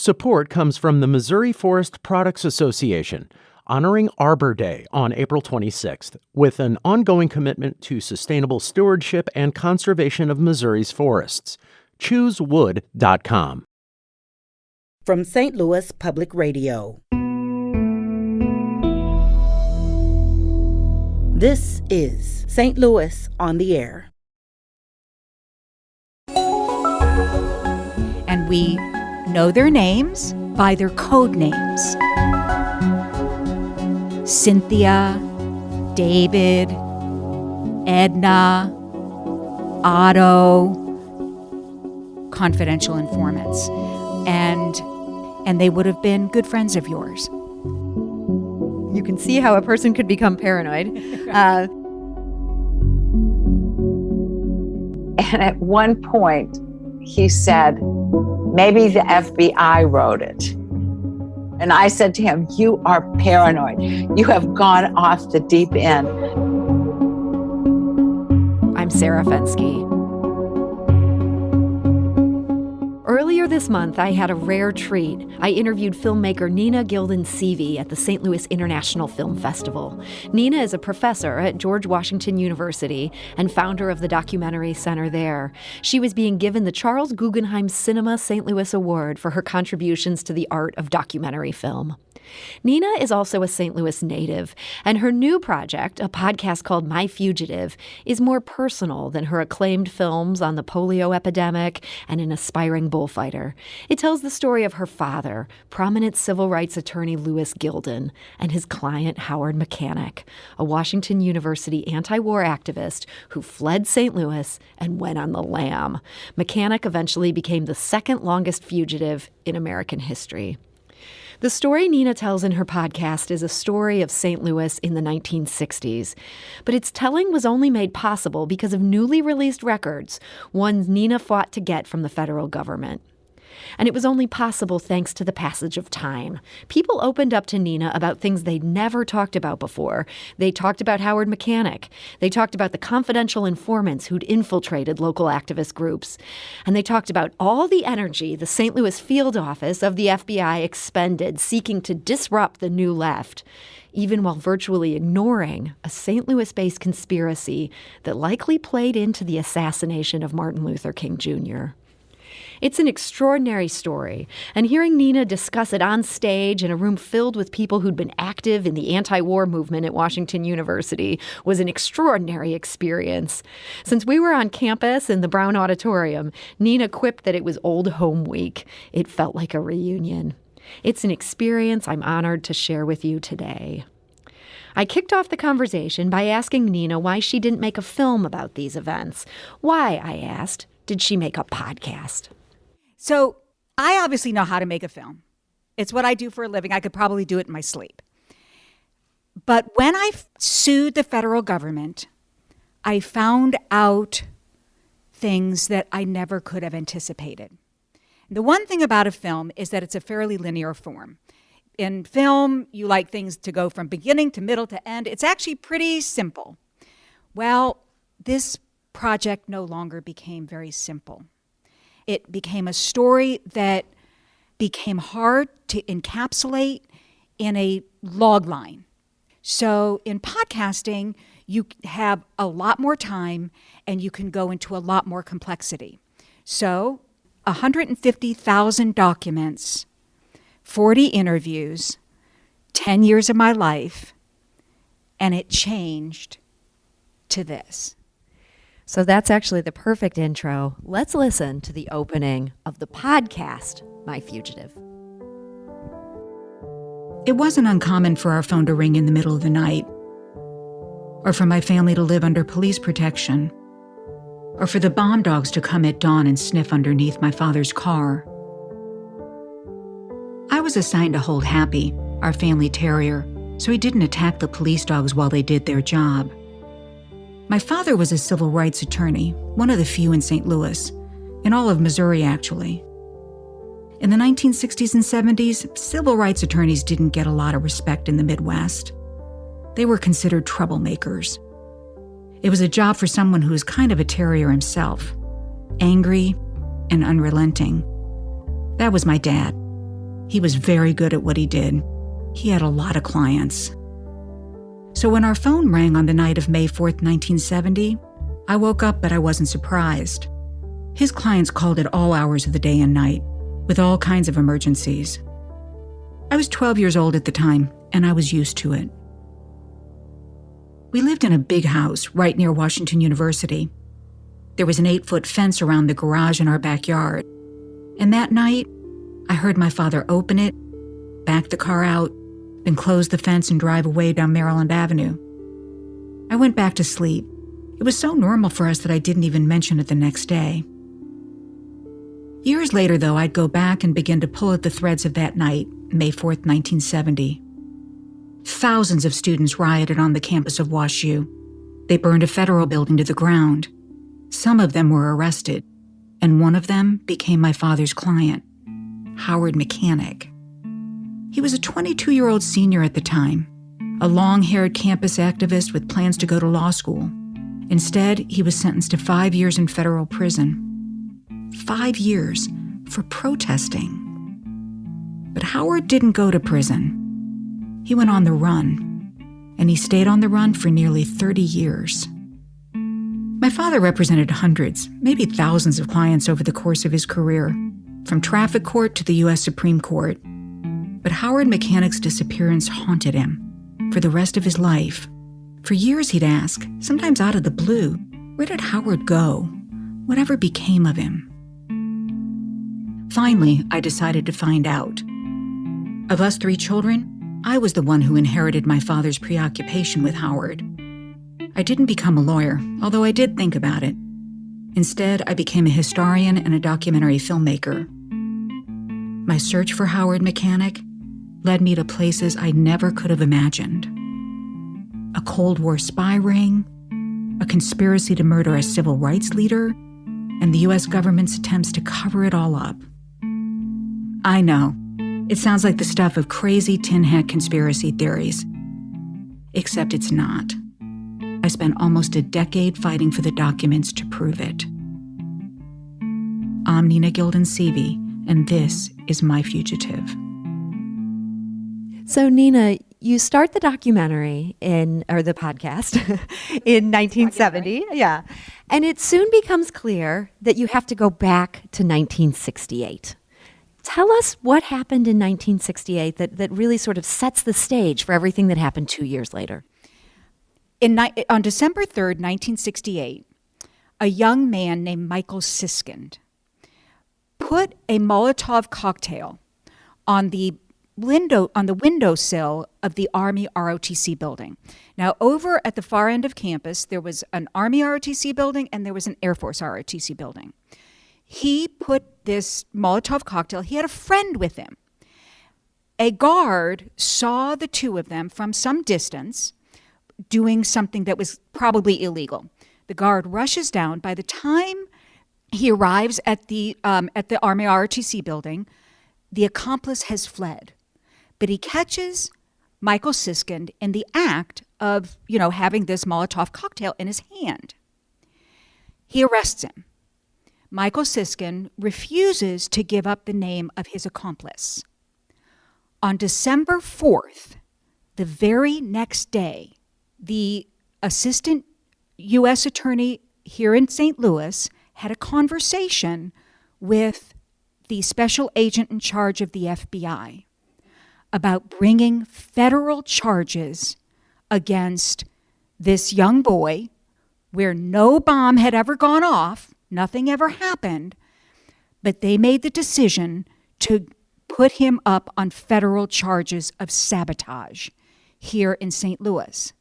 Support comes from the Missouri Forest Products Association, honoring Arbor Day on April 26th, with an ongoing commitment to sustainable stewardship and conservation of Missouri's forests. ChooseWood.com. From St. Louis Public Radio. This is St. Louis on the Air. And we know their names by their code names. Cynthia, David, Edna, Otto, confidential informants. And they would have been good friends of yours. You can see how a person could become paranoid. And at one point, he said, maybe the FBI wrote it. And I said to him, you are paranoid. You have gone off the deep end. I'm Sarah Fensky. Earlier this month, I had a rare treat. I interviewed filmmaker Nina Gilden Seavey at the St. Louis International Film Festival. Nina is a professor at George Washington University and founder of the Documentary Center there. She was being given the Charles Guggenheim Cinema St. Louis Award for her contributions to the art of documentary film. Nina is also a St. Louis native, and her new project, a podcast called My Fugitive, is more personal than her acclaimed films on the polio epidemic and an aspiring bullfighter. It tells the story of her father, prominent civil rights attorney Louis Gilden, and his client Howard Mechanic, a Washington University anti-war activist who fled St. Louis and went on the lam. Mechanic eventually became the second longest fugitive in American history. The story Nina tells in her podcast is a story of St. Louis in the 1960s. But its telling was only made possible because of newly released records, ones Nina fought to get from the federal government. And it was only possible thanks to the passage of time. People opened up to Nina about things they'd never talked about before. They talked about Howard Mechanic. They talked about the confidential informants who'd infiltrated local activist groups. And they talked about all the energy the St. Louis field office of the FBI expended seeking to disrupt the new left, even while virtually ignoring a St. Louis-based conspiracy that likely played into the assassination of Martin Luther King Jr. It's an extraordinary story, and hearing Nina discuss it on stage in a room filled with people who'd been active in the anti-war movement at Washington University was an extraordinary experience. Since we were on campus in the Brown Auditorium, Nina quipped that it was old home week. It felt like a reunion. It's an experience I'm honored to share with you today. I kicked off the conversation by asking Nina why she didn't make a film about these events. Why, I asked, did she make a podcast? So I obviously know how to make a film. It's what I do for a living. I could probably do it in my sleep. But when I sued the federal government, I found out things that I never could have anticipated. The one thing about a film is that it's a fairly linear form. In film, you like things to go from beginning to middle to end. It's actually pretty simple. Well, this project no longer became very simple. It became a story that became hard to encapsulate in a log line. So in podcasting, you have a lot more time and you can go into a lot more complexity. So 150,000 documents, 40 interviews, 10 years of my life, and it changed to this. So that's actually the perfect intro. Let's listen to the opening of the podcast, My Fugitive. It wasn't uncommon for our phone to ring in the middle of the night, or for my family to live under police protection, or for the bomb dogs to come at dawn and sniff underneath my father's car. I was assigned to hold Happy, our family terrier, so he didn't attack the police dogs while they did their job. My father was a civil rights attorney, one of the few in St. Louis, in all of Missouri, actually. In the 1960s and 70s, civil rights attorneys didn't get a lot of respect in the Midwest. They were considered troublemakers. It was a job for someone who was kind of a terrier himself, angry and unrelenting. That was my dad. He was very good at what he did. He had a lot of clients. So when our phone rang on the night of May 4th, 1970, I woke up, but I wasn't surprised. His clients called at all hours of the day and night, with all kinds of emergencies. I was 12 years old at the time, and I was used to it. We lived in a big house right near Washington University. There was an 8-foot fence around the garage in our backyard. And that night, I heard my father open it, back the car out, then close the fence and drive away down Maryland Avenue. I went back to sleep. It was so normal for us that I didn't even mention it the next day. Years later, though, I'd go back and begin to pull at the threads of that night, May 4th, 1970. Thousands of students rioted on the campus of WashU. They burned a federal building to the ground. Some of them were arrested, and one of them became my father's client, Howard Mechanic. He was a 22-year-old senior at the time, a long-haired campus activist with plans to go to law school. Instead, he was sentenced to 5 years in federal prison. 5 years for protesting. But Howard didn't go to prison. He went on the run, and he stayed on the run for nearly 30 years. My father represented hundreds, maybe thousands of clients over the course of his career, from traffic court to the U.S. Supreme Court. But Howard Mechanic's disappearance haunted him for the rest of his life. For years he'd ask, sometimes out of the blue, where did Howard go? Whatever became of him? Finally, I decided to find out. Of us 3 children, I was the one who inherited my father's preoccupation with Howard. I didn't become a lawyer, although I did think about it. Instead, I became a historian and a documentary filmmaker. My search for Howard Mechanic led me to places I never could have imagined. A Cold War spy ring, a conspiracy to murder a civil rights leader, and the U.S. government's attempts to cover it all up. I know, it sounds like the stuff of crazy tin hat conspiracy theories. Except it's not. I spent almost a decade fighting for the documents to prove it. I'm Nina Gilden Seavey, and this is My Fugitive. So, Nina, you start the documentary or the podcast in 1970. Yeah. And it soon becomes clear that you have to go back to 1968. Tell us what happened in 1968 that really sort of sets the stage for everything that happened 2 years later. On December 3rd, 1968, a young man named Michael Siskind put a Molotov cocktail on the windowsill of the Army ROTC building. Now, over at the far end of campus, there was an Army ROTC building and there was an Air Force ROTC building. He put this Molotov cocktail, he had a friend with him. A guard saw the two of them from some distance doing something that was probably illegal. The guard rushes down. By the time he arrives at the Army ROTC building, the accomplice has fled. But he catches Michael Siskind in the act of, having this Molotov cocktail in his hand. He arrests him. Michael Siskind refuses to give up the name of his accomplice. On December 4th, the very next day, the assistant U.S. attorney here in St. Louis had a conversation with the special agent in charge of the FBI about bringing federal charges against this young boy where no bomb had ever gone off, nothing ever happened, but they made the decision to put him up on federal charges of sabotage here in St. Louis.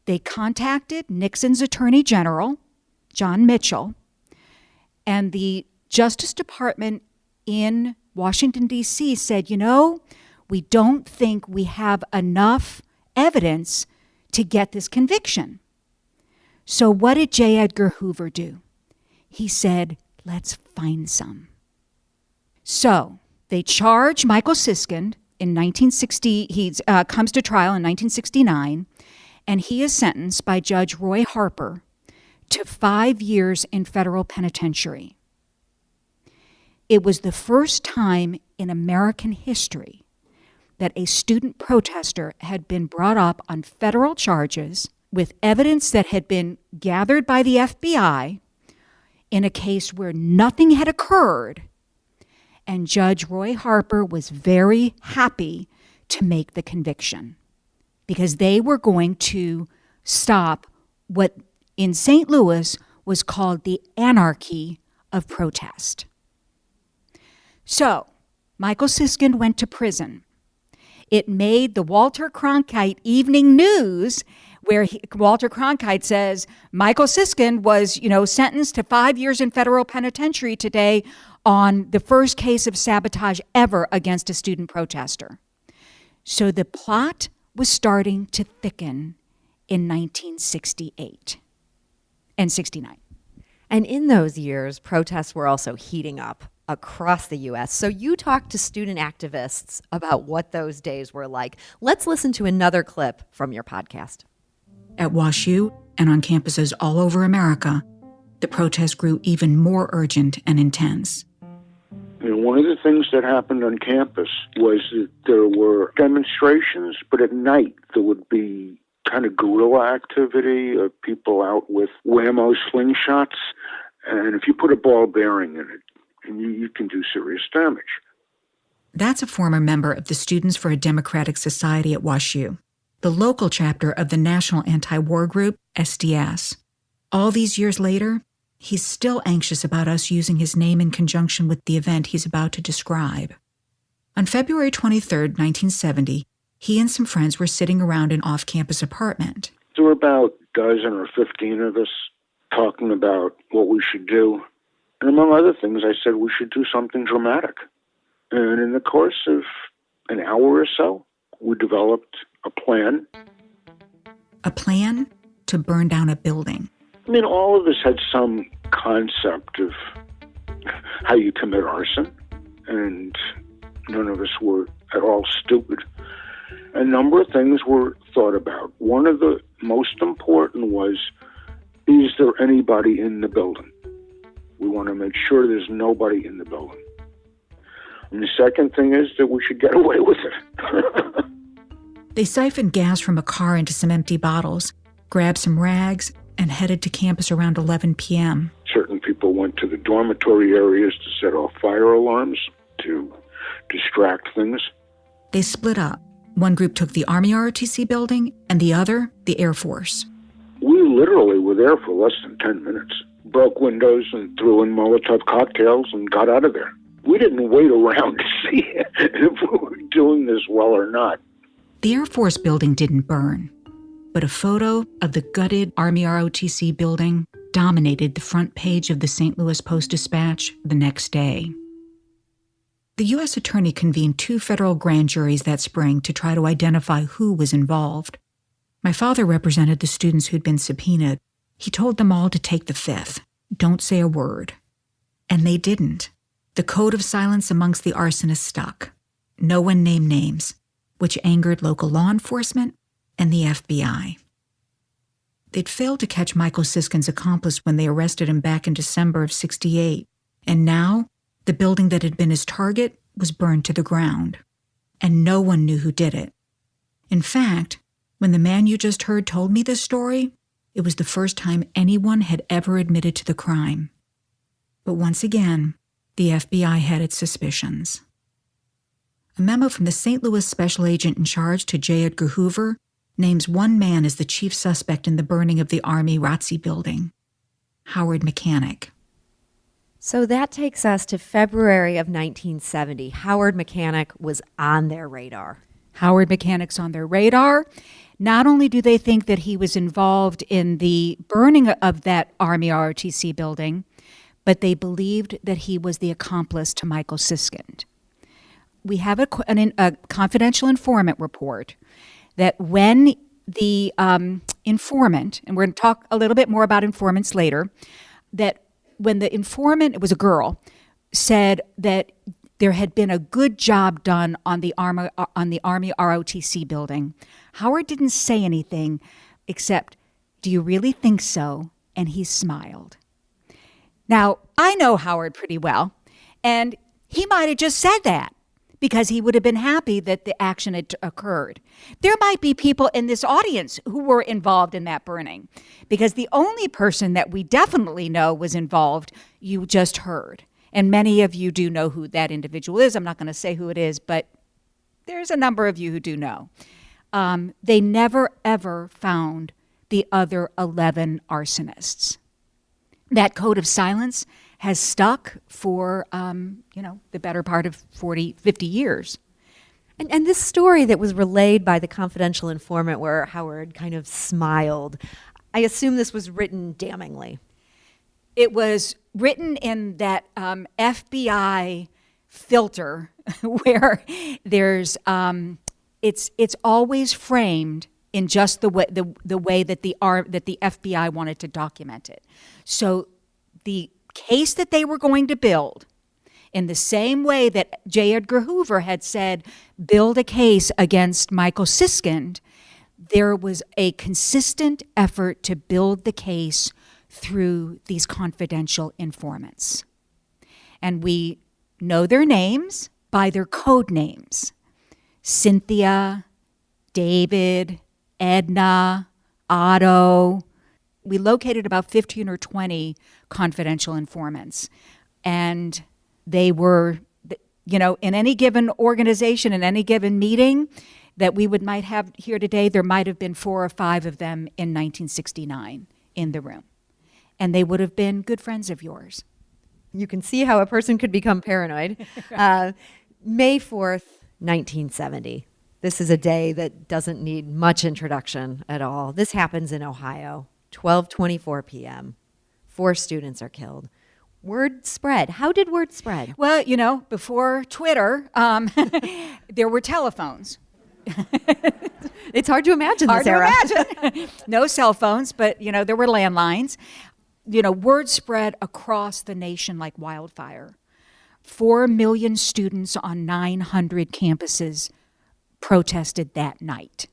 They contacted Nixon's Attorney General, John Mitchell, and the Justice Department in Washington, D.C. said, we don't think we have enough evidence to get this conviction. So what did J. Edgar Hoover do? He said, let's find some. So they charge Michael Siskind in 1960. He comes to trial in 1969, and he is sentenced by Judge Roy Harper to 5 years in federal penitentiary. It was the first time in American history that a student protester had been brought up on federal charges with evidence that had been gathered by the FBI in a case where nothing had occurred. And Judge Roy Harper was very happy to make the conviction because they were going to stop what in St. Louis was called the anarchy of protest. So, Michael Siskind went to prison. It made the Walter Cronkite Evening News, where Walter Cronkite says, Michael Siskind was, sentenced to 5 years in federal penitentiary today on the first case of sabotage ever against a student protester. So the plot was starting to thicken in 1968 and 69. And in those years, protests were also heating up across the U.S. So you talked to student activists about what those days were like. Let's listen to another clip from your podcast. At WashU and on campuses all over America, the protests grew even more urgent and intense. One of the things that happened on campus was that there were demonstrations, but at night there would be kind of guerrilla activity of people out with whammo slingshots. And if you put a ball bearing in it, and you can do serious damage. That's a former member of the Students for a Democratic Society at WashU, the local chapter of the National Anti-War Group, SDS. All these years later, he's still anxious about us using his name in conjunction with the event he's about to describe. On February 23, 1970, he and some friends were sitting around an off-campus apartment. There were about a dozen or 15 of us talking about what we should do. And among other things, I said we should do something dramatic. And in the course of an hour or so, we developed a plan. A plan to burn down a building. All of us had some concept of how you commit arson, and none of us were at all stupid. A number of things were thought about. One of the most important was, is there anybody in the building? We want to make sure there's nobody in the building. And the second thing is that we should get away with it. They siphoned gas from a car into some empty bottles, grabbed some rags, and headed to campus around 11 p.m. Certain people went to the dormitory areas to set off fire alarms, to distract things. They split up. One group took the Army ROTC building, and the other, the Air Force. We literally were there for less than 10 minutes. Broke windows and threw in Molotov cocktails and got out of there. We didn't wait around to see if we were doing this well or not. The Air Force building didn't burn, but a photo of the gutted Army ROTC building dominated the front page of the St. Louis Post-Dispatch the next day. The U.S. Attorney convened 2 federal grand juries that spring to try to identify who was involved. My father represented the students who'd been subpoenaed. He told them all to take the fifth. Don't say a word. And they didn't. The code of silence amongst the arsonists stuck. No one named names, which angered local law enforcement and the FBI. They'd failed to catch Michael Siskind's accomplice when they arrested him back in December of '68, and now the building that had been his target was burned to the ground. And no one knew who did it. In fact, when the man you just heard told me this story, it was the first time anyone had ever admitted to the crime. But once again, the FBI had its suspicions. A memo from the St. Louis special agent in charge to J. Edgar Hoover names one man as the chief suspect in the burning of the Army ROTC building, Howard Mechanic. So that takes us to February of 1970. Howard Mechanic was on their radar. Howard Mechanic's on their radar. Not only do they think that he was involved in the burning of that Army ROTC building, but they believed that he was the accomplice to Michael Siskind. We have a confidential informant report that when the informant, and we're going to talk a little bit more about informants later, that when the informant, it was a girl, said that there had been a good job done on the Army ROTC building, Howard didn't say anything except, "Do you really think so?" And he smiled. Now, I know Howard pretty well, and he might have just said that. because he would have been happy that the action had occurred. There might be people in this audience who were involved in that burning, because the only person that we definitely know was involved, you just heard. And many of you do know who that individual is. I'm not going to say who it is, but there's a number of you who do know. They never, ever found the other 11 arsonists. That code of silence has stuck for, the better part of 40, 50 years. And this story that was relayed by the confidential informant where Howard kind of smiled, I assume this was written damningly. It was written in that FBI filter where there's, it's always framed in just the way that the FBI wanted to document it. So the case that they were going to build, in the same way that J. Edgar Hoover had said, build a case against Michael Siskind, there was a consistent effort to build the case through these confidential informants. And we know their names by their code names. Cynthia, David, Edna, Otto. We located about 15 or 20 confidential informants. And they were, in any given organization, in any given meeting that we might have here today, there might have been 4 or 5 of them in 1969 in the room. And they would have been good friends of yours. You can see how a person could become paranoid. May 4th, 1970. This is a day that doesn't need much introduction at all. This happens in Ohio, 12:24 p.m. 4 students are killed. Word spread. How did word spread? Well, before Twitter, there were telephones. It's hard to imagine this era. Hard to imagine. No cell phones, but, there were landlines. Word spread across the nation like wildfire. 4 million students on 900 campuses protested that night.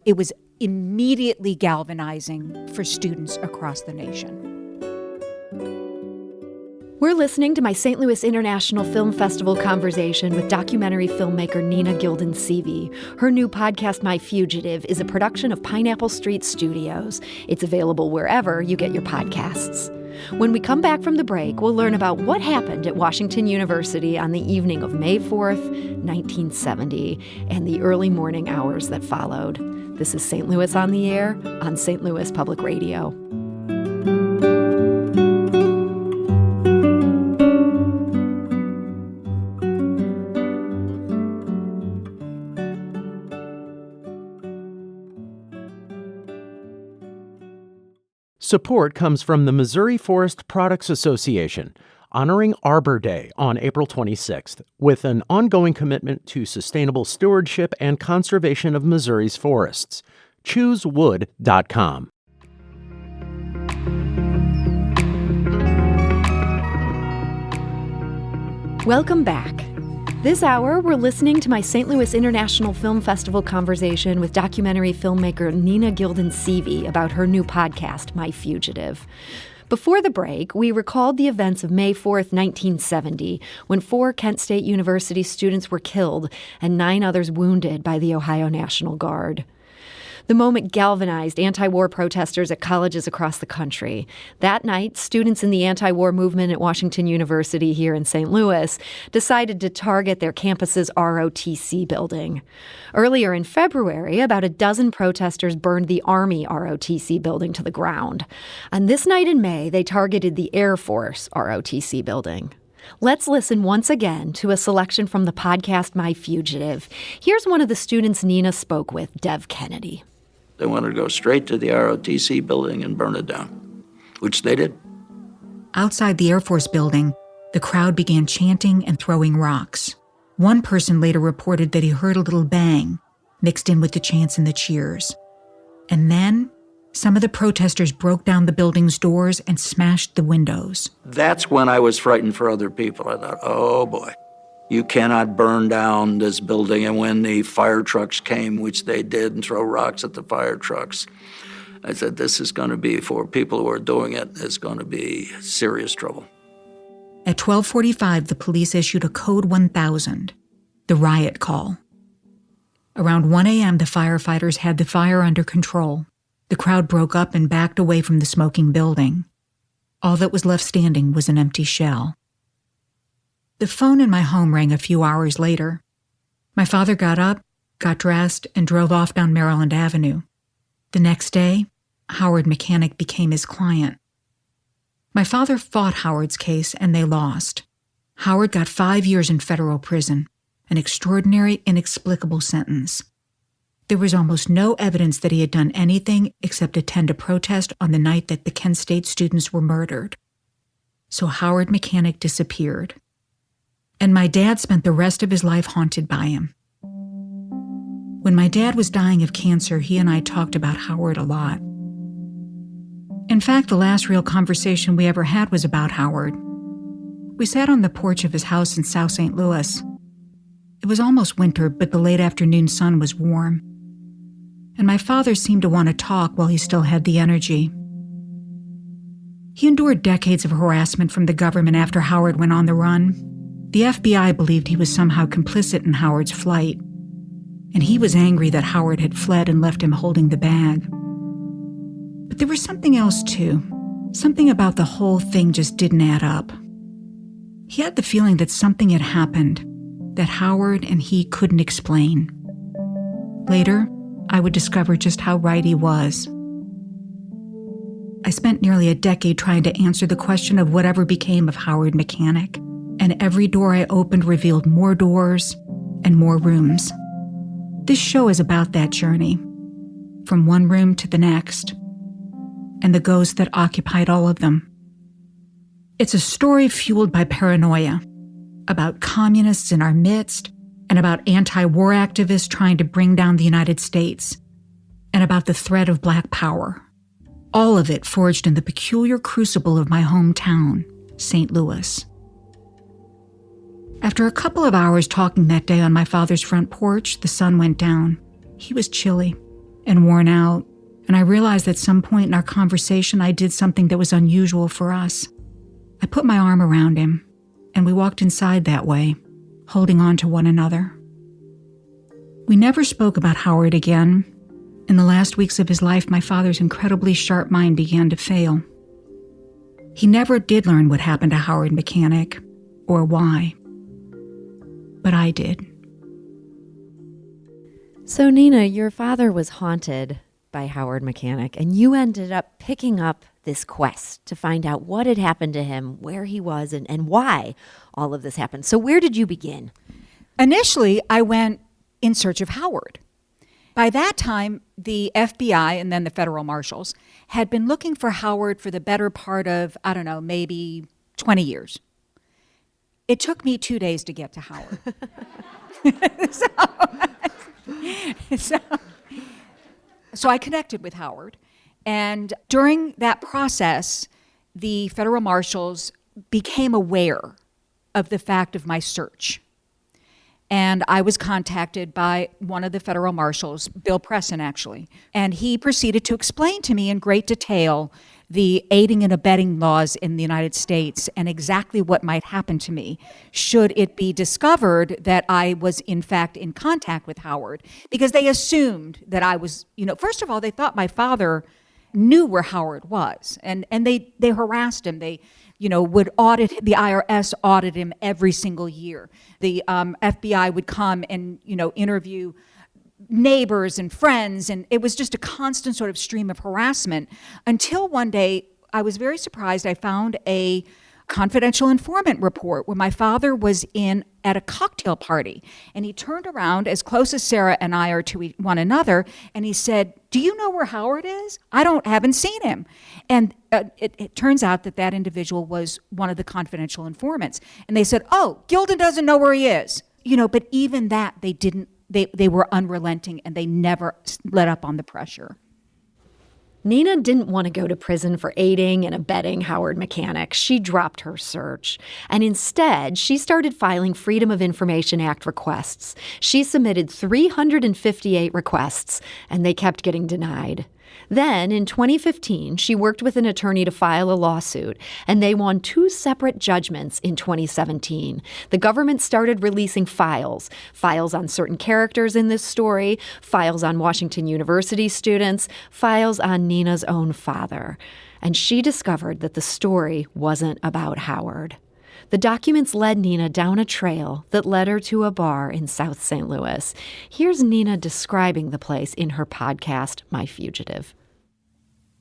It was immediately galvanizing for students across the nation. We're listening to my St. Louis International Film Festival conversation with documentary filmmaker Nina Gilden Seavey. Her new podcast, My Fugitive, is a production of Pineapple Street Studios. It's available wherever you get your podcasts. When we come back from the break, we'll learn about what happened at Washington University on the evening of May 4th, 1970, and the early morning hours that followed. This is St. Louis on the Air on St. Louis Public Radio. Support comes from the Missouri Forest Products Association, honoring Arbor Day on April 26th, with an ongoing commitment to sustainable stewardship and conservation of Missouri's forests. ChooseWood.com. Welcome back. This hour, we're listening to my St. Louis International Film Festival conversation with documentary filmmaker Nina Gilden Seavey about her new podcast, My Fugitive. Before the break, we recalled the events of May 4th, 1970, when 4 Kent State University students were killed and 9 others wounded by the Ohio National Guard. The moment galvanized anti-war protesters at colleges across the country. That night, students in the anti-war movement at Washington University here in St. Louis decided to target their campus's ROTC building. Earlier in February, about a dozen protesters burned the Army ROTC building to the ground. On this night in May, they targeted the Air Force ROTC building. Let's listen once again to a selection from the podcast My Fugitive. Here's one of the students Nina spoke with, Dev Kennedy. They wanted to go straight to the ROTC building and burn it down, which they did. Outside the Air Force building, the crowd began chanting and throwing rocks. One person later reported that he heard a little bang mixed in with the chants and the cheers. And then some of the protesters broke down the building's doors and smashed the windows. That's when I was frightened for other people. I thought, oh boy, you cannot burn down this building. And when the fire trucks came, which they did, and throw rocks at the fire trucks, I said, this is going to be, for people who are doing it, it's going to be serious trouble. At 12:45, the police issued a Code 1000. the riot call. Around 1 a.m., the firefighters had the fire under control. The crowd broke up and backed away from the smoking building. All that was left standing was an empty shell. The phone in my home rang a few hours later. My father got up, got dressed, and drove off down Maryland Avenue. The next day, Howard Mechanic became his client. My father fought Howard's case, and they lost. Howard got 5 years in federal prison, an extraordinary, inexplicable sentence. There was almost no evidence that he had done anything except attend a protest on the night that the Kent State students were murdered. So Howard Mechanic disappeared. And my dad spent the rest of his life haunted by him. When my dad was dying of cancer, he and I talked about Howard a lot. In fact, the last real conversation we ever had was about Howard. We sat on the porch of his house in South St. Louis. It was almost winter, but the late afternoon sun was warm. And my father seemed to want to talk while he still had the energy. He endured decades of harassment from the government after Howard went on the run. The FBI believed he was somehow complicit in Howard's flight, and he was angry that Howard had fled and left him holding the bag. But there was something else, too. Something about the whole thing just didn't add up. He had the feeling that something had happened that Howard and he couldn't explain. Later, I would discover just how right he was. I spent nearly a decade trying to answer the question of whatever became of Howard Mechanic, and every door I opened revealed more doors and more rooms. This show is about that journey, from one room to the next, and the ghosts that occupied all of them. It's a story fueled by paranoia, about communists in our midst, and about anti-war activists trying to bring down the United States, and about the threat of Black power. All of it forged in the peculiar crucible of my hometown, St. Louis. After a couple of hours talking that day on my father's front porch, the sun went down. He was chilly and worn out, and I realized at some point in our conversation I did something that was unusual for us. I put my arm around him, and we walked inside that way, holding on to one another. We never spoke about Howard again. In the last weeks of his life, my father's incredibly sharp mind began to fail. He never did learn what happened to Howard Mechanic, or why. But I did. So, Nina, your father was haunted by Howard Mechanic, and you ended up picking up this quest to find out what had happened to him, where he was, and why all of this happened. So where did you begin? Initially, I went in search of Howard. By that time, the FBI and then the federal marshals had been looking for Howard for the better part of, maybe 20 years. It took me 2 days to get to Howard. So I connected with Howard. And during that process, the federal marshals became aware of the fact of my search. And I was contacted by one of the federal marshals, Bill Presson, actually. And he proceeded to explain to me in great detail the aiding and abetting laws in the United States and exactly what might happen to me should it be discovered that I was in fact in contact with Howard. Because they assumed that I was, first of all, they thought my father knew where Howard was. And they harassed him. They would audit, the IRS audit him every single year. The FBI would come and, interview neighbors and friends, and it was just a constant sort of stream of harassment until one day I was very surprised. I found a confidential informant report where my father was at a cocktail party, and he turned around as close as Sarah and I are to one another, and he said, "Do you know where Howard is? Haven't seen him." And it turns out that individual was one of the confidential informants, and they said, "Oh, Gilden doesn't know where he is." But even that they didn't. They were unrelenting, and they never let up on the pressure. Nina didn't want to go to prison for aiding and abetting Howard Mechanic. She dropped her search. And instead, she started filing Freedom of Information Act requests. She submitted 358 requests, and they kept getting denied. Then, in 2015, she worked with an attorney to file a lawsuit, and they won 2 separate judgments in 2017. The government started releasing files on certain characters in this story, files on Washington University students, files on Nina's own father. And she discovered that the story wasn't about Howard. The documents led Nina down a trail that led her to a bar in South St. Louis. Here's Nina describing the place in her podcast, My Fugitive.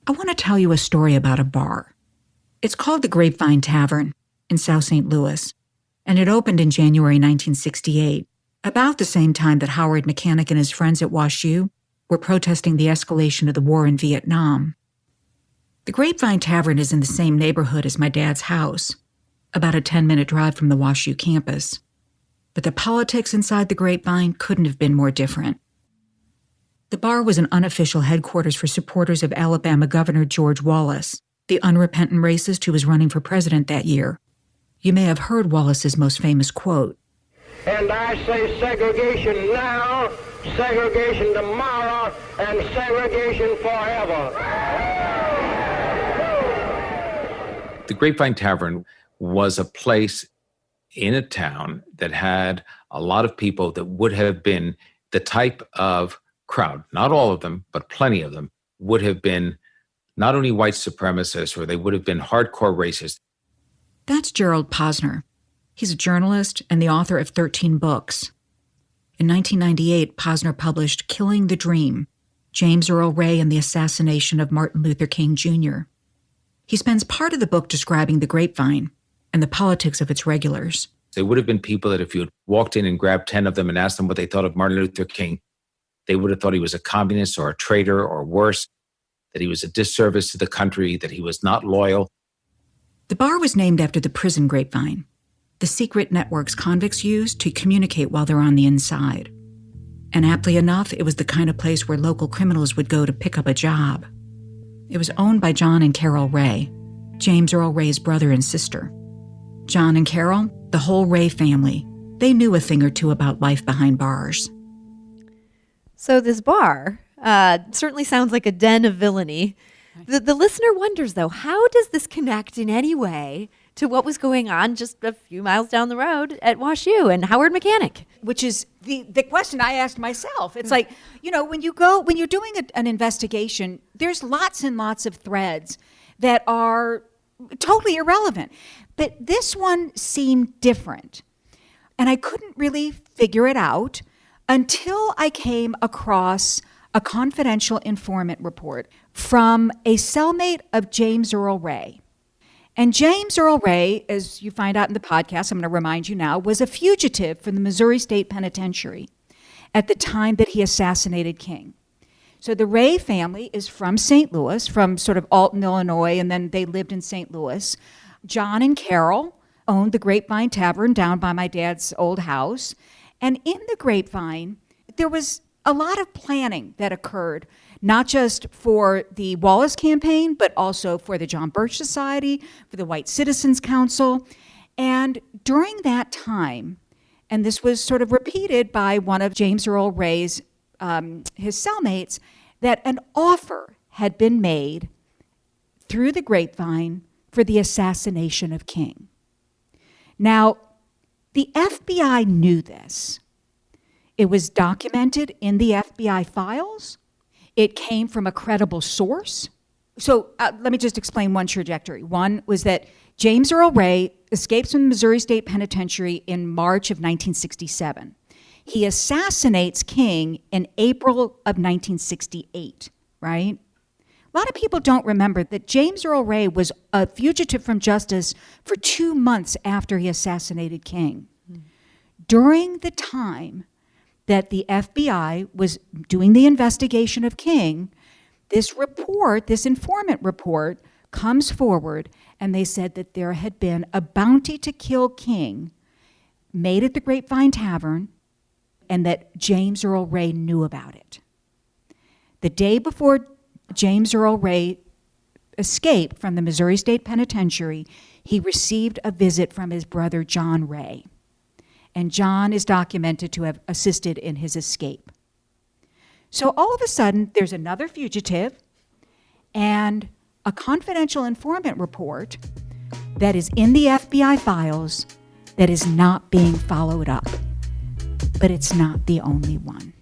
I want to tell you a story about a bar. It's called the Grapevine Tavern in South St. Louis, and it opened in January 1968, about the same time that Howard Mechanic and his friends at WashU were protesting the escalation of the war in Vietnam. The Grapevine Tavern is in the same neighborhood as my dad's house, about a 10-minute drive from the WashU campus. But the politics inside the Grapevine couldn't have been more different. The bar was an unofficial headquarters for supporters of Alabama Governor George Wallace, the unrepentant racist who was running for president that year. You may have heard Wallace's most famous quote. And I say segregation now, segregation tomorrow, and segregation forever. The Grapevine Tavern was a place in a town that had a lot of people that would have been the type of crowd, not all of them, but plenty of them, would have been not only white supremacists, or they would have been hardcore racists. That's Gerald Posner. He's a journalist and the author of 13 books. In 1998, Posner published Killing the Dream, James Earl Ray and the Assassination of Martin Luther King Jr. He spends part of the book describing the Grapevine and the politics of its regulars. They would have been people that if you had walked in and grabbed 10 of them and asked them what they thought of Martin Luther King, they would have thought he was a communist or a traitor or worse, that he was a disservice to the country, that he was not loyal. The bar was named after the prison Grapevine, the secret networks convicts use to communicate while they're on the inside. And aptly enough, it was the kind of place where local criminals would go to pick up a job. It was owned by John and Carol Ray, James Earl Ray's brother and sister. John and Carol, the whole Ray family, they knew a thing or two about life behind bars. So this bar certainly sounds like a den of villainy. The listener wonders, though, how does this connect in any way to what was going on just a few miles down the road at WashU and Howard Mechanic? Which is the question I asked myself. It's like, when you're doing an investigation, there's lots and lots of threads that are totally irrelevant. But this one seemed different. And I couldn't really figure it out until I came across a confidential informant report from a cellmate of James Earl Ray. And James Earl Ray, as you find out in the podcast, I'm going to remind you now, was a fugitive from the Missouri State Penitentiary at the time that he assassinated King. So the Ray family is from St. Louis, from sort of Alton, Illinois, and then they lived in St. Louis. John and Carol owned the Grapevine Tavern down by my dad's old house. And in the Grapevine, there was a lot of planning that occurred, not just for the Wallace campaign, but also for the John Birch Society, for the White Citizens Council. And during that time, and this was sort of repeated by one of James Earl Ray's, his cellmates, that an offer had been made through the Grapevine for the assassination of King. Now, the FBI knew this. It was documented in the FBI files. It came from a credible source. So let me just explain one trajectory. One was that James Earl Ray escapes from the Missouri State Penitentiary in March of 1967. He assassinates King in April of 1968, right? A lot of people don't remember that James Earl Ray was a fugitive from justice for 2 months after he assassinated King. During the time that the FBI was doing the investigation of King, this report, this informant report, comes forward, and they said that there had been a bounty to kill King made at the Grapevine Tavern, and that James Earl Ray knew about it. The day before James Earl Ray escaped from the Missouri State Penitentiary, he received a visit from his brother John Ray. And John is documented to have assisted in his escape. So all of a sudden, there's another fugitive and a confidential informant report that is in the FBI files that is not being followed up. But it's not the only one.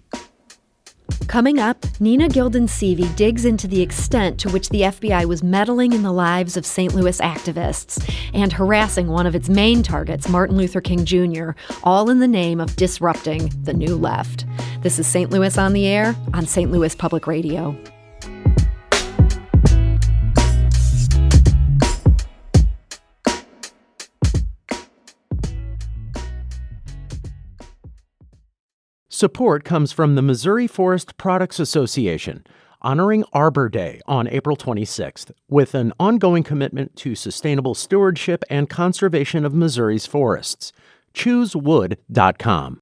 Coming up, Nina Gilden Seavey digs into the extent to which the FBI was meddling in the lives of St. Louis activists and harassing one of its main targets, Martin Luther King Jr., all in the name of disrupting the New Left. This is St. Louis on the Air on St. Louis Public Radio. Support comes from the Missouri Forest Products Association, honoring Arbor Day on April 26th, with an ongoing commitment to sustainable stewardship and conservation of Missouri's forests. ChooseWood.com.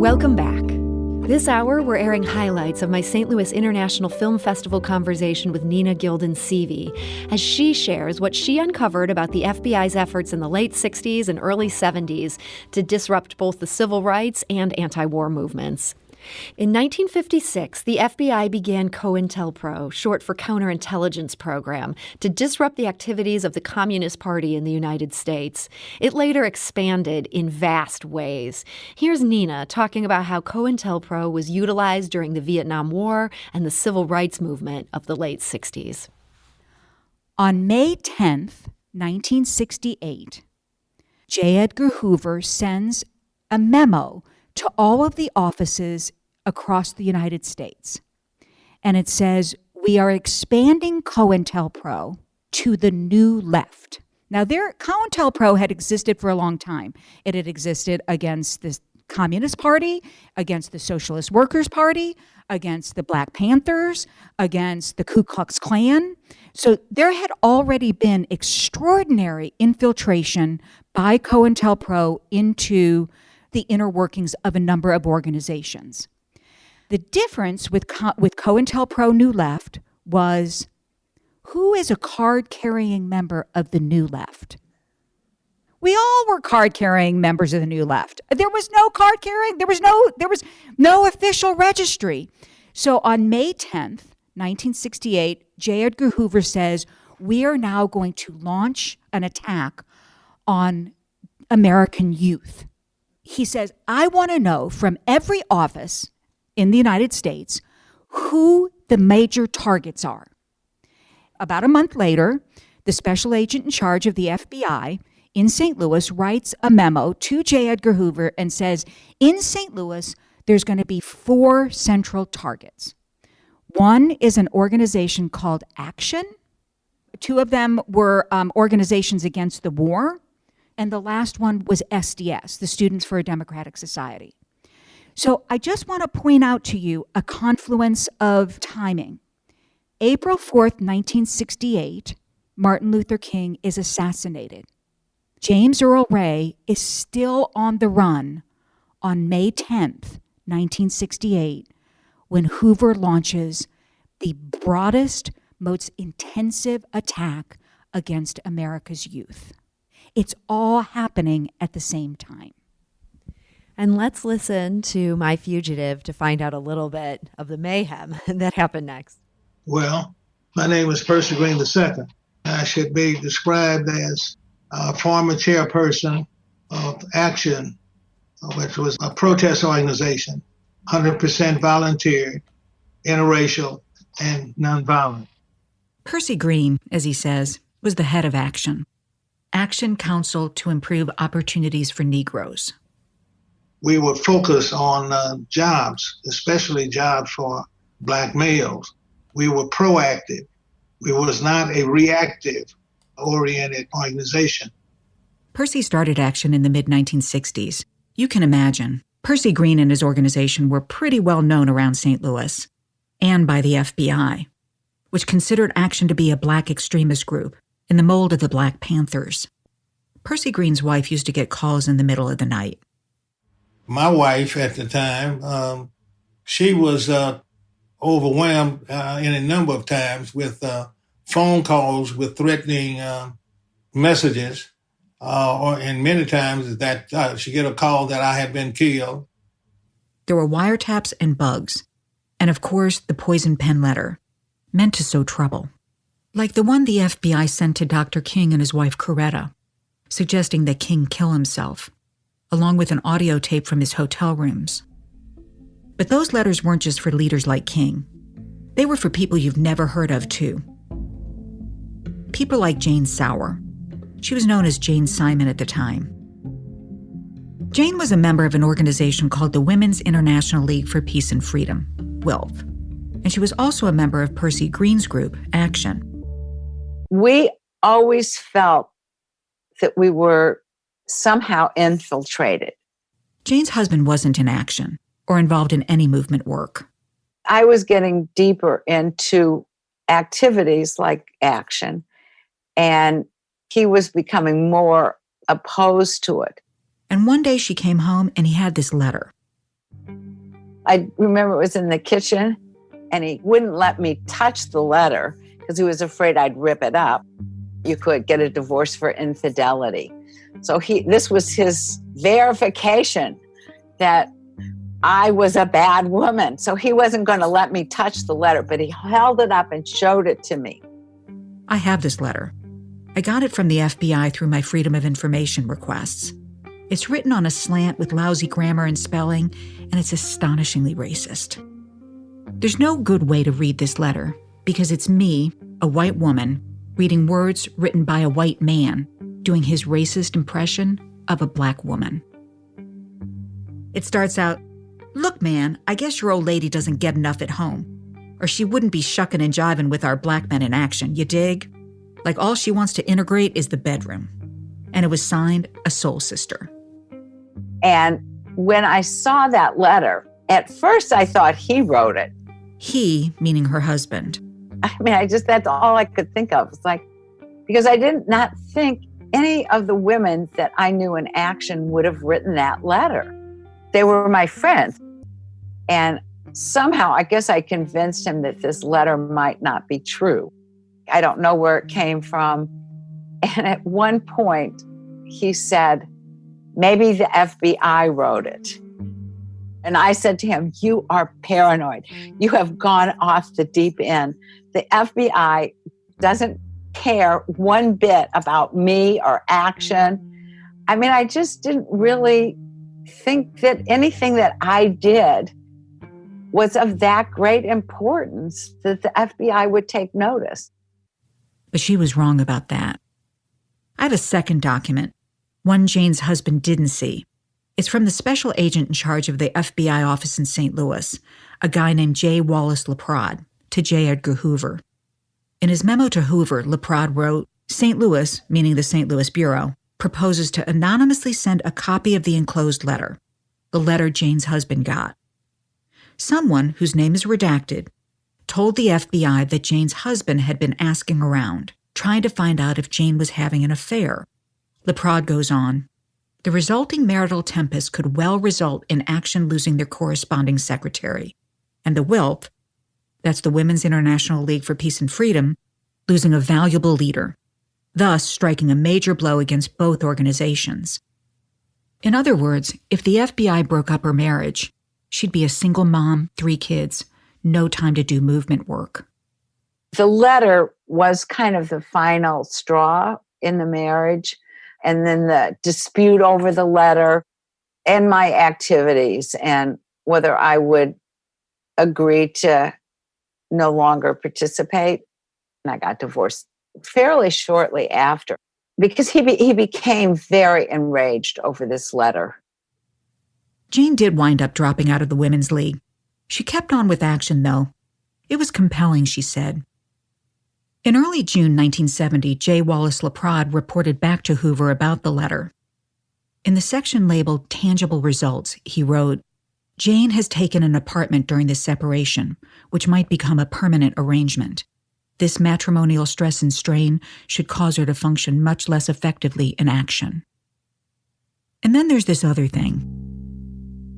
Welcome back. This hour, we're airing highlights of my St. Louis International Film Festival conversation with Nina Gilden Seavey, as she shares what she uncovered about the FBI's efforts in the late 60s and early 70s to disrupt both the civil rights and anti-war movements. In 1956, the FBI began COINTELPRO, short for Counterintelligence Program, to disrupt the activities of the Communist Party in the United States. It later expanded in vast ways. Here's Nina talking about how COINTELPRO was utilized during the Vietnam War and the civil rights movement of the late 60s. On May 10th, 1968, J. Edgar Hoover sends a memo to all of the offices across the United States. And it says, we are expanding COINTELPRO to the New Left. Now, COINTELPRO had existed for a long time. It had existed against the Communist Party, against the Socialist Workers' Party, against the Black Panthers, against the Ku Klux Klan. So there had already been extraordinary infiltration by COINTELPRO into the inner workings of a number of organizations. The difference with COINTELPRO New Left was, who is a card-carrying member of the New Left? We all were card-carrying members of the New Left. There was no card-carrying. There was no official registry. So on May 10th, 1968, J. Edgar Hoover says, we are now going to launch an attack on American youth. He says, I want to know from every office in the United States who the major targets are. About a month later, the special agent in charge of the FBI in St. Louis writes a memo to J. Edgar Hoover and says, in St. Louis, there's going to be 4 central targets. One is an organization called Action. 2 of them were organizations against the war. And the last one was SDS, the Students for a Democratic Society. So I just want to point out to you a confluence of timing. April 4th, 1968, Martin Luther King is assassinated. James Earl Ray is still on the run on May 10th, 1968, when Hoover launches the broadest, most intensive attack against America's youth. It's all happening at the same time. And let's listen to My Fugitive to find out a little bit of the mayhem that happened next. Well, my name is Percy Green II. I should be described as a former chairperson of Action, which was a protest organization, 100% volunteer, interracial, and nonviolent. Percy Green, as he says, was the head of Action. Action Council to Improve Opportunities for Negroes. We would focus on jobs, especially jobs for Black males. We were proactive. We was not a reactive-oriented organization. Percy started Action in the mid-1960s. You can imagine, Percy Green and his organization were pretty well known around St. Louis, and by the FBI, which considered Action to be a Black extremist group in the mold of the Black Panthers. Percy Green's wife used to get calls in the middle of the night. My wife at the time, she was overwhelmed in a number of times with phone calls with threatening messages and many times that she get a call that I had been killed. There were wiretaps and bugs. And of course, the poison pen letter, meant to sow trouble. Like the one the FBI sent to Dr. King and his wife Coretta, suggesting that King kill himself, along with an audio tape from his hotel rooms. But those letters weren't just for leaders like King. They were for people you've never heard of, too. People like Jane Sauer. She was known as Jane Simon at the time. Jane was a member of an organization called the Women's International League for Peace and Freedom, WILF, and she was also a member of Percy Green's group, Action. We always felt that we were somehow infiltrated. Jane's husband wasn't in Action or involved in any movement work. I was getting deeper into activities like Action, and he was becoming more opposed to it. And one day she came home and he had this letter. I remember it was in the kitchen, and he wouldn't let me touch the letter because he was afraid I'd rip it up. You could get a divorce for infidelity. So this was his verification that I was a bad woman. So he wasn't going to let me touch the letter, but he held it up and showed it to me. I have this letter. I got it from the FBI through my Freedom of Information requests. It's written on a slant with lousy grammar and spelling, and it's astonishingly racist. There's no good way to read this letter because it's me, a white woman, reading words written by a white man, doing his racist impression of a black woman. It starts out, "Look, man, I guess your old lady doesn't get enough at home, or she wouldn't be shucking and jiving with our black men in Action, you dig? Like all she wants to integrate is the bedroom." And it was signed, a soul sister. And when I saw that letter, at first I thought he wrote it. He, meaning her husband. I mean, that's all I could think of. It's like, because I did not think any of the women that I knew in Action would have written that letter. They were my friends. And somehow, I guess I convinced him that this letter might not be true. I don't know where it came from. And at one point, he said, maybe the FBI wrote it. And I said to him, you are paranoid. You have gone off the deep end. The FBI doesn't care one bit about me or Action. I mean, I just didn't really think that anything that I did was of that great importance that the FBI would take notice. But she was wrong about that. I have a second document, one Jane's husband didn't see. It's from the special agent in charge of the FBI office in St. Louis, a guy named J. Wallace LaPrade, to J. Edgar Hoover. In his memo to Hoover, LaPrade wrote, St. Louis, meaning the St. Louis Bureau, proposes to anonymously send a copy of the enclosed letter, the letter Jane's husband got. Someone, whose name is redacted, told the FBI that Jane's husband had been asking around, trying to find out if Jane was having an affair. LaPrade goes on, the resulting marital tempest could well result in Action losing their corresponding secretary, and the WILF, that's the Women's International League for Peace and Freedom, losing a valuable leader, thus striking a major blow against both organizations. In other words, if the FBI broke up her marriage, she'd be a single mom, 3 kids, no time to do movement work. The letter was kind of the final straw in the marriage, and then the dispute over the letter and my activities and whether I would agree to no longer participate. And I got divorced fairly shortly after because he became very enraged over this letter. Jane did wind up dropping out of the Women's League. She kept on with Action, though. It was compelling, she said. In early June 1970, J. Wallace LaPrade reported back to Hoover about the letter. In the section labeled Tangible Results, he wrote, Jane has taken an apartment during this separation, which might become a permanent arrangement. This matrimonial stress and strain should cause her to function much less effectively in Action. And then there's this other thing.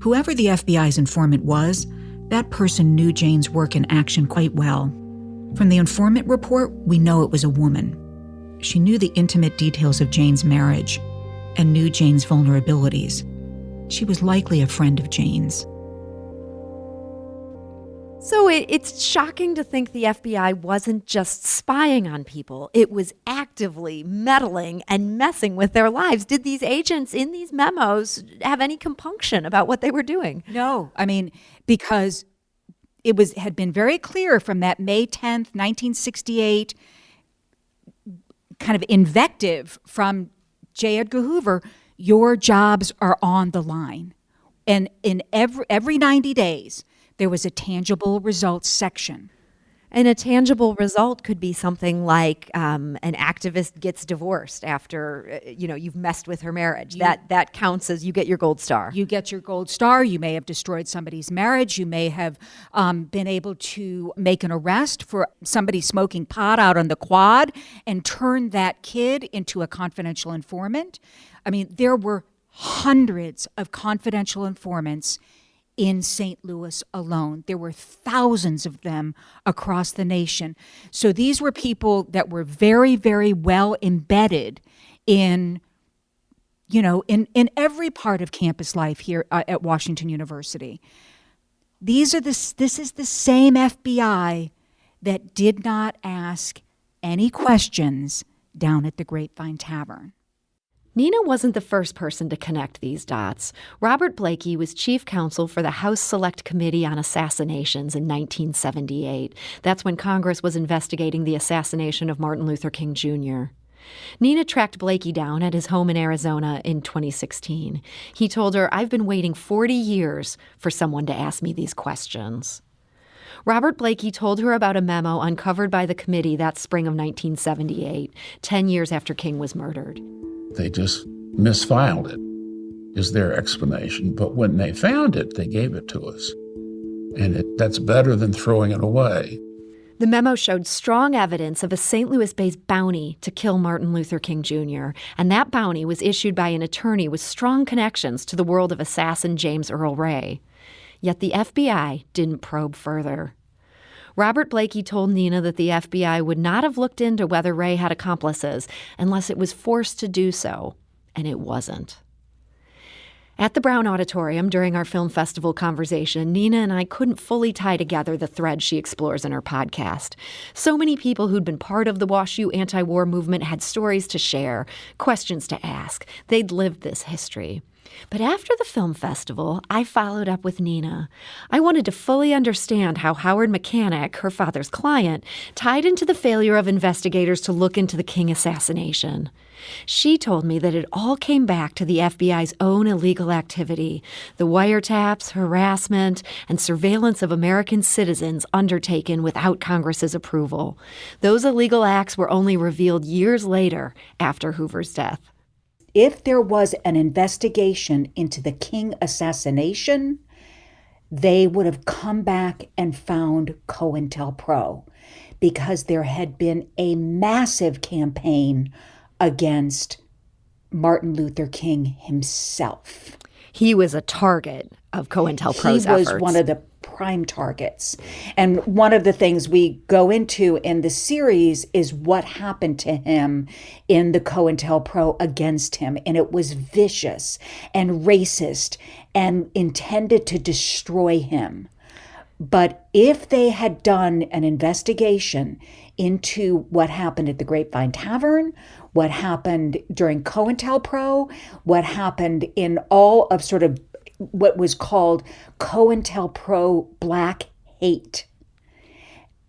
Whoever the FBI's informant was, that person knew Jane's work in Action quite well. From the informant report, we know it was a woman. She knew the intimate details of Jane's marriage, and knew Jane's vulnerabilities. She was likely a friend of Jane's. So it's shocking to think the FBI wasn't just spying on people. It was actively meddling and messing with their lives. Did these agents in these memos have any compunction about what they were doing? No, I mean, because had been very clear from that May 10th, 1968 kind of invective from J. Edgar Hoover, your jobs are on the line. And in every 90 days, there was a tangible results section. And a tangible result could be something like an activist gets divorced after, you've messed with her marriage. That counts as you get your gold star. You get your gold star. You may have destroyed somebody's marriage. You may have been able to make an arrest for somebody smoking pot out on the quad and turn that kid into a confidential informant. I mean, there were hundreds of confidential informants in St. Louis alone. There were thousands of them across the nation. So these were people that were very, very well embedded in every part of campus life here at Washington University. This is the same FBI that did not ask any questions down at the Grapevine Tavern. Nina wasn't the first person to connect these dots. Robert Blakey was chief counsel for the House Select Committee on Assassinations in 1978. That's when Congress was investigating the assassination of Martin Luther King Jr. Nina tracked Blakey down at his home in Arizona in 2016. He told her, "I've been waiting 40 years for someone to ask me these questions." Robert Blakey told her about a memo uncovered by the committee that spring of 1978, 10 years after King was murdered. They just misfiled it, is their explanation. But when they found it, they gave it to us. And that's better than throwing it away. The memo showed strong evidence of a St. Louis-based bounty to kill Martin Luther King Jr., and that bounty was issued by an attorney with strong connections to the world of assassin James Earl Ray. Yet the FBI didn't probe further. Robert Blakey told Nina that the FBI would not have looked into whether Ray had accomplices unless it was forced to do so, and it wasn't. At the Brown Auditorium during our film festival conversation, Nina and I couldn't fully tie together the thread she explores in her podcast. So many people who'd been part of the WashU anti-war movement had stories to share, questions to ask. They'd lived this history. But after the film festival, I followed up with Nina. I wanted to fully understand how Howard Mechanic, her father's client, tied into the failure of investigators to look into the King assassination. She told me that it all came back to the FBI's own illegal activity, the wiretaps, harassment, and surveillance of American citizens undertaken without Congress's approval. Those illegal acts were only revealed years later after Hoover's death. If there was an investigation into the King assassination, they would have come back and found COINTELPRO, because there had been a massive campaign against Martin Luther King himself. He was a target of COINTELPRO's efforts. He was one of the prime targets. And one of the things we go into in the series is what happened to him in the COINTELPRO against him. And it was vicious and racist and intended to destroy him. But if they had done an investigation into what happened at the Grapevine Tavern, what happened during COINTELPRO, what happened in all of sort of what was called COINTELPRO Black Hate,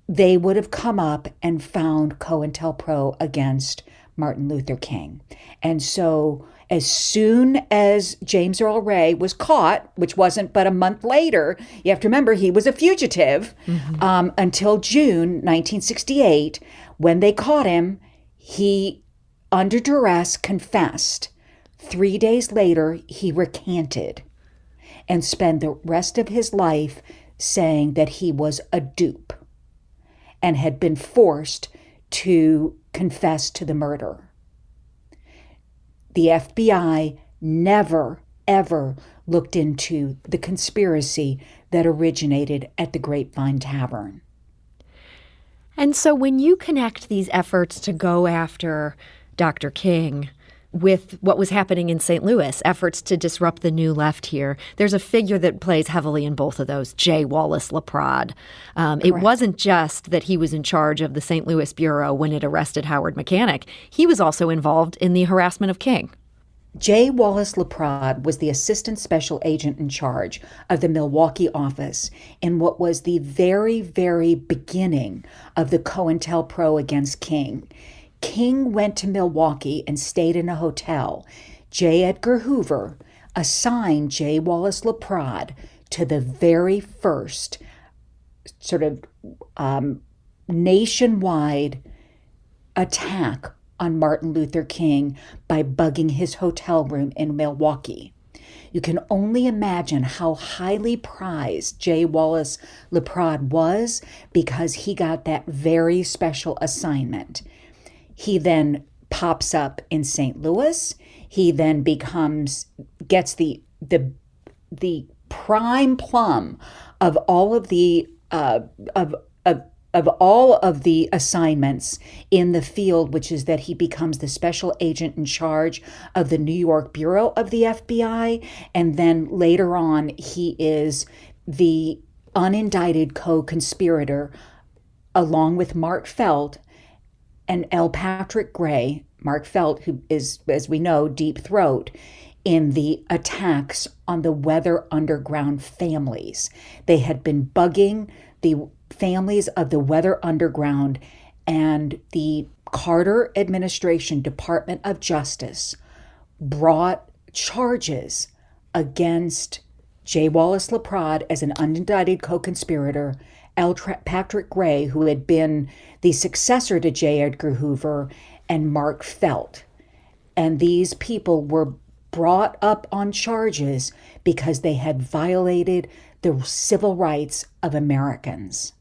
they would have come up and found COINTELPRO against Martin Luther King. And so as soon as James Earl Ray was caught, which wasn't but a month later, you have to remember he was a fugitive until June 1968. When they caught him, he, under duress, confessed. 3 days later, he recanted and spent the rest of his life saying that he was a dupe and had been forced to confess to the murder. The FBI never, ever looked into the conspiracy that originated at the Grapevine Tavern. And so when you connect these efforts to go after Dr. King with what was happening in St. Louis, efforts to disrupt the New Left here. There's a figure that plays heavily in both of those, J. Wallace LaPrade. It wasn't just that he was in charge of the St. Louis Bureau when it arrested Howard Mechanic. He was also involved in the harassment of King. J. Wallace LaPrade was the assistant special agent in charge of the Milwaukee office in what was the very, very beginning of the COINTELPRO against King. King went to Milwaukee and stayed in a hotel. J. Edgar Hoover assigned J. Wallace LaPrade to the very first sort of nationwide attack on Martin Luther King by bugging his hotel room in Milwaukee. You can only imagine how highly prized J. Wallace LaPrade was because he got that very special assignment. He then pops up in St. Louis. He then gets the prime plum of all of the all of the assignments in the field, which is that he becomes the special agent in charge of the New York Bureau of the FBI. And then later on, he is the unindicted co-conspirator along with Mark Felt and L. Patrick Gray, Mark Felt, who is, as we know, Deep Throat, in the attacks on the Weather Underground families. They had been bugging the families of the Weather Underground, and the Carter administration Department of Justice brought charges against J. Wallace LaPrade as an unindicted co-conspirator, L. Patrick Gray, who had been the successor to J. Edgar Hoover, and Mark Felt. And these people were brought up on charges because they had violated the civil rights of Americans.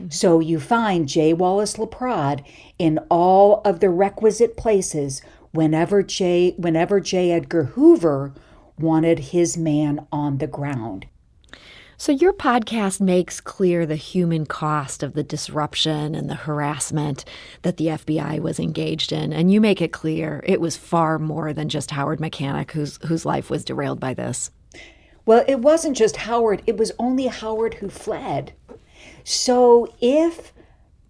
So you find J. Wallace LaPrade in all of the requisite places whenever J. Edgar Hoover wanted his man on the ground. So your podcast makes clear the human cost of the disruption and the harassment that the FBI was engaged in. And you make it clear it was far more than just Howard Mechanic whose life was derailed by this. Well, it wasn't just Howard. It was only Howard who fled. So if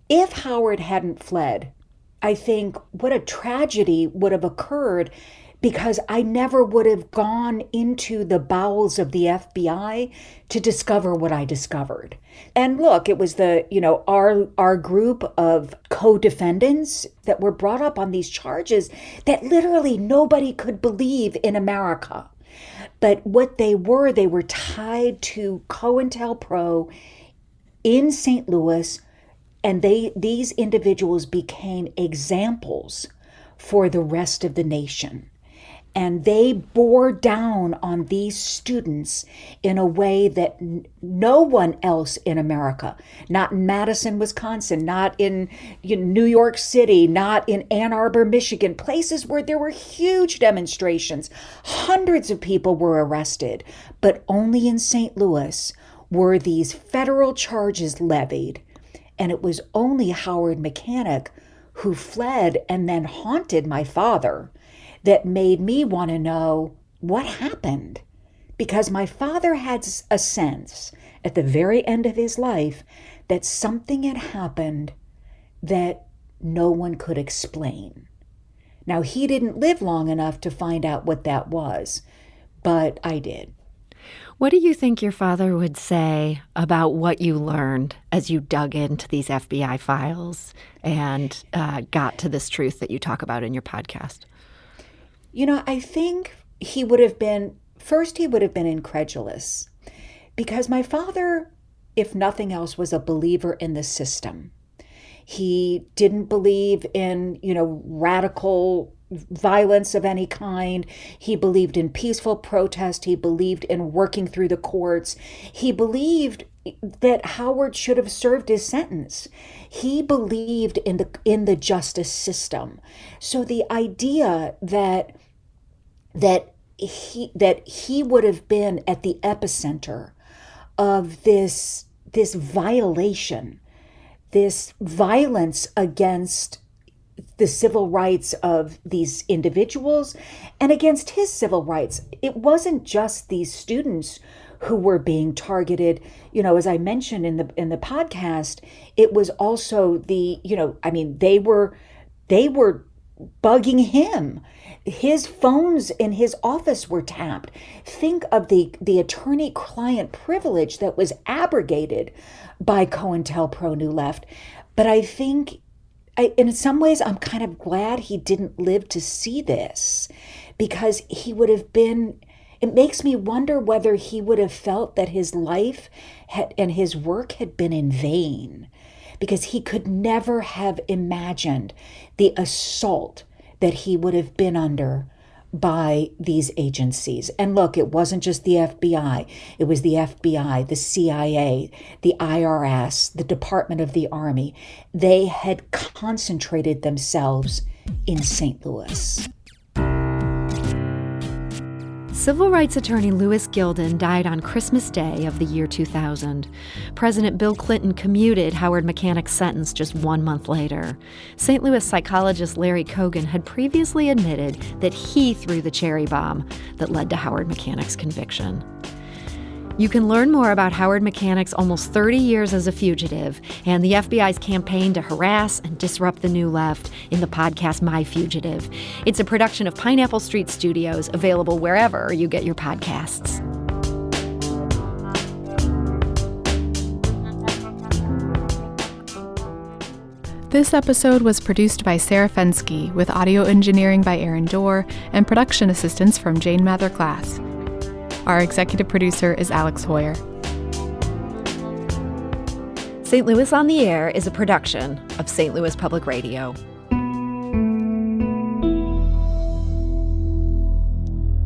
Howard hadn't fled, I think what a tragedy would have occurred, because I never would have gone into the bowels of the FBI to discover what I discovered. And look, it was our group of co-defendants that were brought up on these charges that literally nobody could believe in America. But what they were tied to COINTELPRO in St. Louis, and these individuals became examples for the rest of the nation. And they bore down on these students in a way that no one else in America, not in Madison, Wisconsin, not in New York City, not in Ann Arbor, Michigan, places where there were huge demonstrations. Hundreds of people were arrested, but only in St. Louis were these federal charges levied. And it was only Howard Mechanic who fled and then haunted my father that made me want to know what happened. Because my father had a sense at the very end of his life that something had happened that no one could explain. Now, he didn't live long enough to find out what that was, but I did. What do you think your father would say about what you learned as you dug into these FBI files and got to this truth that you talk about in your podcast? I think he would have been incredulous, because my father, if nothing else, was a believer in the system. He didn't believe in, radical violence of any kind. He believed in peaceful protest. He believed in working through the courts. He believed that Howard should have served his sentence. He believed in the justice system. So the idea that he would have been at the epicenter of this violation, this violence against the civil rights of these individuals and against his civil rights. It wasn't just these students who were being targeted. As I mentioned in the podcast, it was also they were bugging him. His phones in his office were tapped. Think of the attorney-client privilege that was abrogated by COINTELPRO New Left. But I think, in some ways, I'm kind of glad he didn't live to see this, because he would have been, it makes me wonder whether he would have felt that his life and his work had been in vain, because he could never have imagined the assault that he would have been under by these agencies. And look, it wasn't just the FBI. It was the FBI, the CIA, the IRS, the Department of the Army. They had concentrated themselves in St. Louis. Civil rights attorney Louis Gilden died on Christmas Day of the year 2000. President Bill Clinton commuted Howard Mechanic's sentence just 1 month later. St. Louis psychologist Larry Cogan had previously admitted that he threw the cherry bomb that led to Howard Mechanic's conviction. You can learn more about Howard Mechanic's almost 30 years as a fugitive and the FBI's campaign to harass and disrupt the New Left in the podcast My Fugitive. It's a production of Pineapple Street Studios, available wherever you get your podcasts. This episode was produced by Sarah Fensky, with audio engineering by Aaron Dorr and production assistance from Jane Mather-Glass. Our executive producer is Alex Hoyer. St. Louis on the Air is a production of St. Louis Public Radio.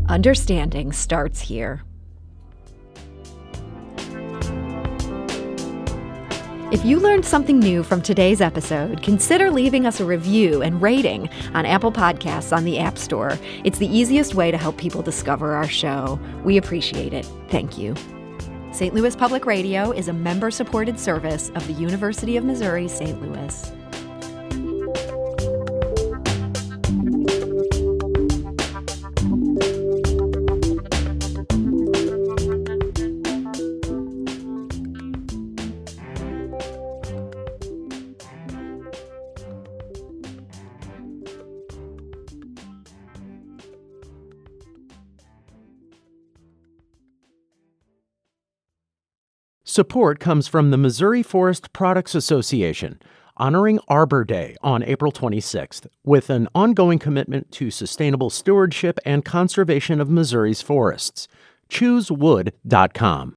Understanding starts here. If you learned something new from today's episode, consider leaving us a review and rating on Apple Podcasts on the App Store. It's the easiest way to help people discover our show. We appreciate it. Thank you. St. Louis Public Radio is a member-supported service of the University of Missouri, St. Louis. Support comes from the Missouri Forest Products Association, honoring Arbor Day on April 26th, with an ongoing commitment to sustainable stewardship and conservation of Missouri's forests. ChooseWood.com.